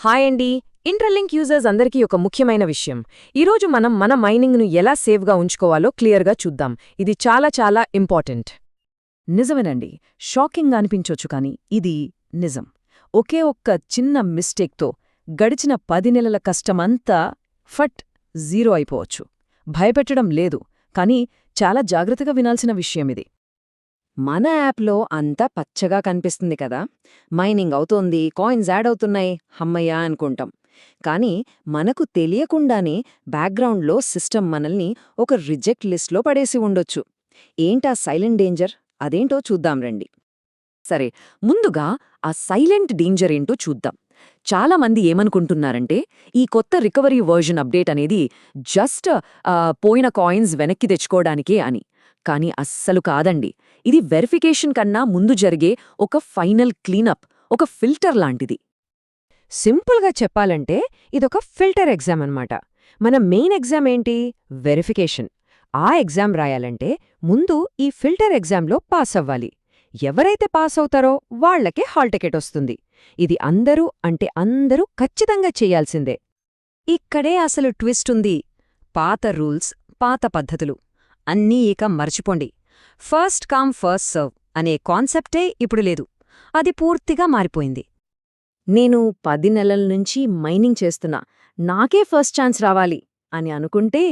Hi అండి. Interlink users అందరికీ ఒక ముఖ్యమైన విషయం. ఈరోజు మనం మన మైనింగ్ను ఎలా సేఫ్గా ఉంచుకోవాలో క్లియర్గా చూద్దాం. ఇది చాలా చాలా ఇంపార్టెంట్. నిజమేనండి. షాకింగ్గా అనిపించొచ్చు కానీ ఇది నిజం. ఒకే ఒక్క చిన్న మిస్టేక్తో గడిచిన 10 నెలల కష్టమంతా ఫట్ జీరో అయిపోవచ్చు. భయపెట్టడం లేదు, కానీ చాలా జాగ్రత్తగా వినాల్సిన విషయమిది. మన యాప్లో అంతా పచ్చగా కనిపిస్తుంది కదా, మైనింగ్ అవుతోంది, కాయిన్స్ యాడ్ అవుతున్నాయి, హమ్మయ్యా అనుకుంటాం. కానీ మనకు తెలియకుండానే బ్యాక్గ్రౌండ్లో సిస్టమ్ మనల్ని ఒక రిజెక్ట్ లిస్ట్లో పడేసి ఉండొచ్చు. ఏంటా సైలెంట్ డేంజర్? అదేంటో చూద్దాం రండి. సరే, ముందుగా ఆ సైలెంట్ డేంజర్ ఏంటో చూద్దాం. చాలామంది ఏమనుకుంటున్నారంటే ఈ కొత్త రికవరీ వర్జన్ అప్డేట్ అనేది జస్ట్ పోయిన కాయిన్స్ వెనక్కి తెచ్చుకోవడానికే అని. కానీ అస్సలు కాదండి. ఇది వెరిఫికేషన్ కన్నా ముందు జరిగే ఒక ఫైనల్ క్లీనప్, ఒక ఫిల్టర్ లాంటిది. సింపుల్గా చెప్పాలంటే ఇదొక ఫిల్టర్ ఎగ్జామ్ అన్నమాట. మన మెయిన్ ఎగ్జామ్ ఏంటి? వెరిఫికేషన్. ఆ ఎగ్జామ్ రాయాలంటే ముందు ఈ ఫిల్టర్ ఎగ్జామ్లో పాస్ అవ్వాలి. ఎవరైతే పాస్ అవుతారో వాళ్లకే హాల్ టికెట్ వస్తుంది. ఇది అందరూ ఖచ్చితంగా చెయ్యాల్సిందే. ఇక్కడే అసలు ట్విస్ట్ ఉంది. పాత రూల్స్, పాత పద్ధతులు అన్నీ ఇక మర్చిపోండి. ఫస్ట్ కమ్ ఫస్ట్ సర్వ్ అనే కాన్సెప్టే ఇప్పుడు లేదు. అది పూర్తిగా మారిపోయింది. నేను 10 నెలల నుంచి మైనింగ్ చేస్తున్నా, నాకే ఫస్ట్ ఛాన్స్ రావాలి అని అనుకుంటే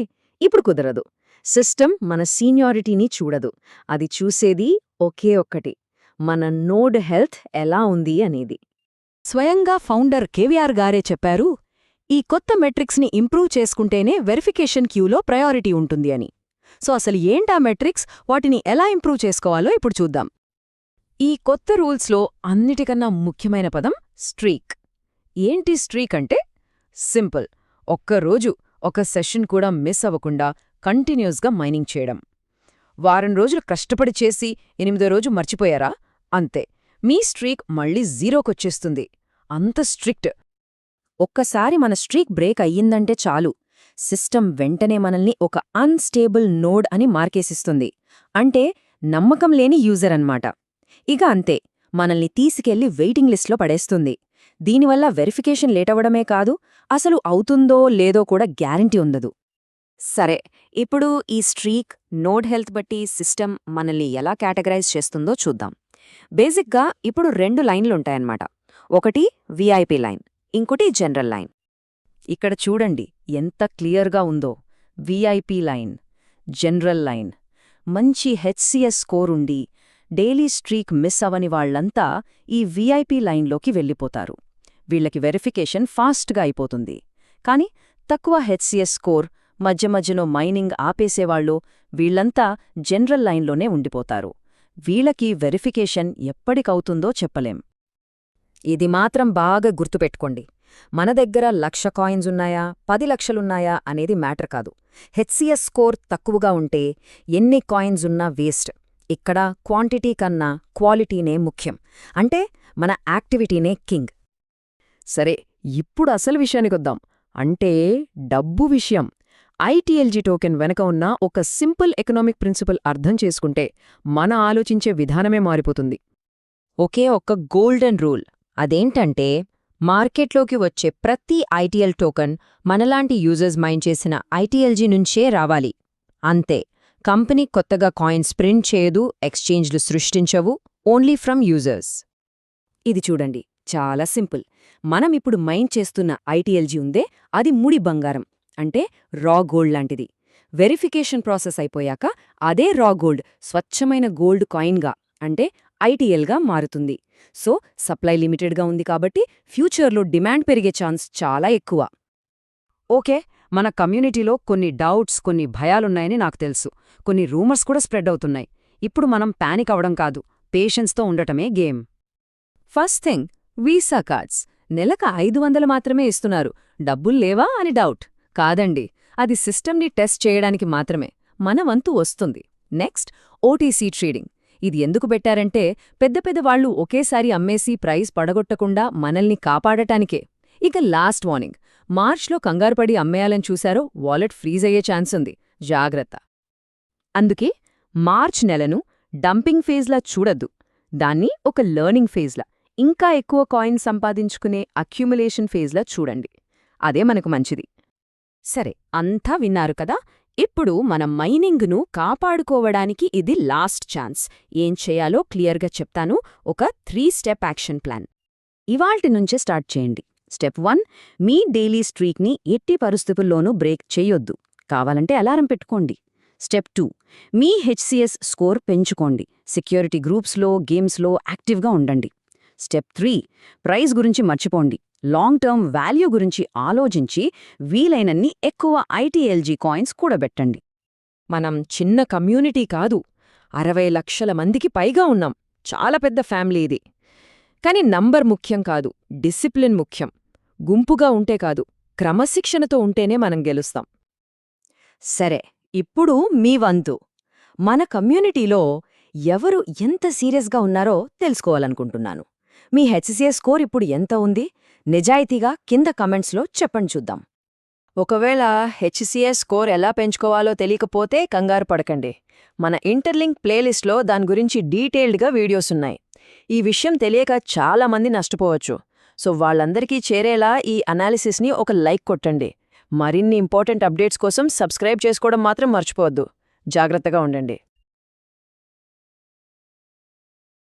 ఇప్పుడు కుదరదు. సిస్టమ్ మన సీనియారిటీని చూడదు. అది చూసేది ఒకే ఒక్కటి, మన నోడ్ హెల్త్ ఎలా ఉంది అనేది. స్వయంగా ఫౌండర్ కేవీఆర్ గారే చెప్పారు, ఈ కొత్త మెట్రిక్స్ని ఇంప్రూవ్ చేసుకుంటేనే వెరిఫికేషన్ క్యూలో ప్రయారిటీ ఉంటుంది అని. సో అసలు ఏంటా మెట్రిక్స్, వాటిని ఎలా ఇంప్రూవ్ చేసుకోవాలో ఇప్పుడు చూద్దాం. ఈ కొత్త రూల్స్లో అన్నిటికన్నా ముఖ్యమైన పదం స్ట్రీక్. ఏంటి స్ట్రీక్ అంటే? సింపుల్, ఒక్కరోజు ఒక సెషన్ కూడా మిస్ అవ్వకుండా కంటిన్యూస్గా మైనింగ్ చేయడం. వారం రోజులు కష్టపడి చేసి 8వ రోజు మర్చిపోయారా? అంతే, మీ స్ట్రీక్ మళ్ళీ జీరోకొచ్చేస్తుంది. అంత స్ట్రిక్ట్. ఒక్కసారి మన స్ట్రీక్ బ్రేక్ అయ్యిందంటే చాలు, సిస్టమ్ వెంటనే మనల్ని ఒక అన్స్టేబుల్ నోడ్ అని మార్కేసిస్తుంది. అంటే నమ్మకం లేని యూజర్ అన్నమాట. ఇక అంతే, మనల్ని తీసుకెళ్లి వెయిటింగ్ లిస్ట్లో పడేస్తుంది. దీనివల్ల వెరిఫికేషన్ లేటవడమే కాదు, అసలు అవుతుందో లేదో కూడా గ్యారంటీ ఉండదు. సరే, ఇప్పుడు ఈ స్ట్రీక్, నోడ్ హెల్త్ బట్టి సిస్టమ్ మనల్ని ఎలా కేటగరైజ్ చేస్తుందో చూద్దాం. బేసిక్గా ఇప్పుడు 2 లైన్లుంటాయన్నమాట. ఒకటి విఐపి లైన్, ఇంకోటి జనరల్ లైన్. ఇక్కడ చూడండి ఎంత క్లియర్గా ఉందో. VIP line, general line. మంచి హెచ్సిఎస్ స్కోర్ ఉండి డైలీ స్ట్రీక్ మిస్ అవని వాళ్లంతా ఈ విఐపి లైన్లోకి వెళ్ళిపోతారు. వీళ్లకి వెరిఫికేషన్ ఫాస్ట్గా అయిపోతుంది. కాని తక్కువ హెచ్సిఎస్ స్కోర్, మధ్యలో మైనింగ్ ఆపేసేవాళ్ళు, వీళ్లంతా జనరల్ లైన్లోనే ఉండిపోతారు. వీళ్లకి వెరిఫికేషన్ ఎప్పటికవుతుందో చెప్పలేం. ఇది మాత్రం బాగా గుర్తుపెట్టుకోండి. మన దగ్గర 1,00,000 కాయిన్స్ ఉన్నాయా, 10 లక్షలున్నాయా అనేది మ్యాటర్ కాదు. హెచ్సిఎస్ స్కోర్ తక్కువగా ఉంటే ఎన్ని కాయిన్స్ ఉన్నా వేస్ట్. ఇక్కడ క్వాంటిటీ కన్నా క్వాలిటీనే ముఖ్యం. అంటే మన యాక్టివిటీనే కింగ్. సరే, ఇప్పుడు అసలు విషయానికొద్దాం. అంటే డబ్బు విషయం. ఐటీఎల్జీ టోకెన్ వెనక ఉన్న ఒక సింపుల్ ఎకనామిక్ ప్రిన్సిపల్ అర్థం చేసుకుంటే మన ఆలోచించే విధానమే మారిపోతుంది. ఒకే ఒక్క గోల్డెన్ రూల్. అదేంటంటే మార్కెట్లోకి వచ్చే ప్రతి ఐటీఎల్ టోకెన్ మనలాంటి యూజర్స్ మైన్ చేసిన ఐటీఎల్జీ నుంచే రావాలి. అంతే, కంపెనీ కొత్తగా కాయిన్స్ ప్రింట్ చేయదు, ఎక్స్చేంజ్లు సృష్టించవు, ఓన్లీ ఫ్రమ్ యూజర్స్. ఇది చూడండి, చాలా సింపుల్. మనమిప్పుడు మైన్ చేస్తున్న ఐటీఎల్జీ ఉందే, అది ముడి బంగారం, అంటే రా గోల్డ్ లాంటిది. వెరిఫికేషన్ ప్రాసెస్ అయిపోయాక అదే రా గోల్డ్ స్వచ్ఛమైన గోల్డ్ కాయిన్గా, అంటే ఐటీఎల్గా మారుతుంది. సో సప్లై లిమిటెడ్గా ఉంది కాబట్టి ఫ్యూచర్లో డిమాండ్ పెరిగే ఛాన్స్ చాలా ఎక్కువ. ఓకే, మన కమ్యూనిటీలో కొన్ని డౌట్స్, కొన్ని భయాలున్నాయని నాకు తెలుసు. కొన్ని రూమర్స్ కూడా స్ప్రెడ్ అవుతున్నాయి. ఇప్పుడు మనం పానిక్ అవడం కాదు, పేషెన్స్తో ఉండటమే game. First thing, visa cards. నెలకు 500 మాత్రమే ఇస్తున్నారు, డబ్బుల్లేవా అని డౌట్. కాదండి, అది సిస్టమ్ని టెస్ట్ చేయడానికి మాత్రమే. మన వంతు వస్తుంది. Next, OTC trading. ఇది ఎందుకు పెట్టారంటే పెద్ద వాళ్లు ఒకేసారి అమ్మేసి ప్రైస్ పడగొట్టకుండా మనల్ని కాపాడటానికే. ఇక లాస్ట్ వార్నింగ్, మార్చ్లో కంగారుపడి అమ్మేయాలని చూశారో వాలెట్ ఫ్రీజ్ అయ్యే ఛాన్స్ ఉంది, జాగ్రత్త. అందుకే మార్చ్ నెలను డంపింగ్ ఫేజ్లా చూడద్దు, దాన్ని ఒక లెర్నింగ్ ఫేజ్లా. ఇంకా ఎక్కువ కాయిన్స్ సంపాదించుకునే అక్యుములేషన్ ఫేజ్లో చూడండి. అదే మనకు మంచిది. సరే, అంతా విన్నారు కదా. ఇప్పుడు మన మైనింగ్ను కాపాడుకోవడానికి ఇది లాస్ట్ ఛాన్స్. ఏం చేయాలో క్లియర్గా చెప్తాను. ఒక 3 స్టెప్ యాక్షన్ ప్లాన్ ఇవాల్టి నుంచే స్టార్ట్ చేయండి. స్టెప్ 1, మీ డైలీ స్ట్రీక్ని ఎట్టి పరిస్థితుల్లోనూ బ్రేక్ చేయొద్దు. కావాలంటే అలారం పెట్టుకోండి. స్టెప్ 2, మీ హెచ్సిఎస్ స్కోర్ పెంచుకోండి. సెక్యూరిటీ గ్రూప్స్లో, గేమ్స్లో యాక్టివ్గా ఉండండి. స్టెప్ 3, ప్రైస్ గురించి మర్చిపోండి. లాంగ్ టర్మ్ వాల్యూ గురించి ఆలోచించి వీలైనన్ని ఎక్కువ ఐటీఎల్జీ కాయిన్స్ కూడబెట్టండి. మనం చిన్న కమ్యూనిటీ కాదు, 60 లక్షల మందికి పైగా ఉన్నాం. చాలా పెద్ద ఫ్యామిలీ ఇది. కాని నంబర్ ముఖ్యం కాదు, డిసిప్లిన్ ముఖ్యం. గుంపుగా ఉంటే కాదు, క్రమశిక్షణతో ఉంటేనే మనం గెలుస్తాం. సరే, ఇప్పుడు మీ వంతు. మన కమ్యూనిటీలో ఎవరు ఎంత సీరియస్గా ఉన్నారో తెలుసుకోవాలనుకుంటున్నాను. మీ హెచ్సిఎస్ స్కోర్ ఇప్పుడు ఎంత ఉంది? నిజాయితీగా కింద కమెంట్స్లో చెప్పండి చూద్దాం. ఒకవేళ హెచ్సిఎస్ స్కోర్ ఎలా పెంచుకోవాలో తెలియకపోతే కంగారు పడకండి. మన ఇంటర్లింక్ ప్లేలిస్ట్లో దాని గురించి డీటెయిల్డ్గా వీడియోసున్నాయి. ఈ విషయం తెలియక చాలామంది నష్టపోవచ్చు. సో వాళ్ళందరికీ చేరేలా ఈ అనాలిసిస్ని ఒక లైక్ కొట్టండి. మరిన్ని ఇంపార్టెంట్ అప్డేట్స్ కోసం సబ్స్క్రైబ్ చేసుకోవడం మాత్రం మర్చిపోవద్దు. జాగ్రత్తగా ఉండండి.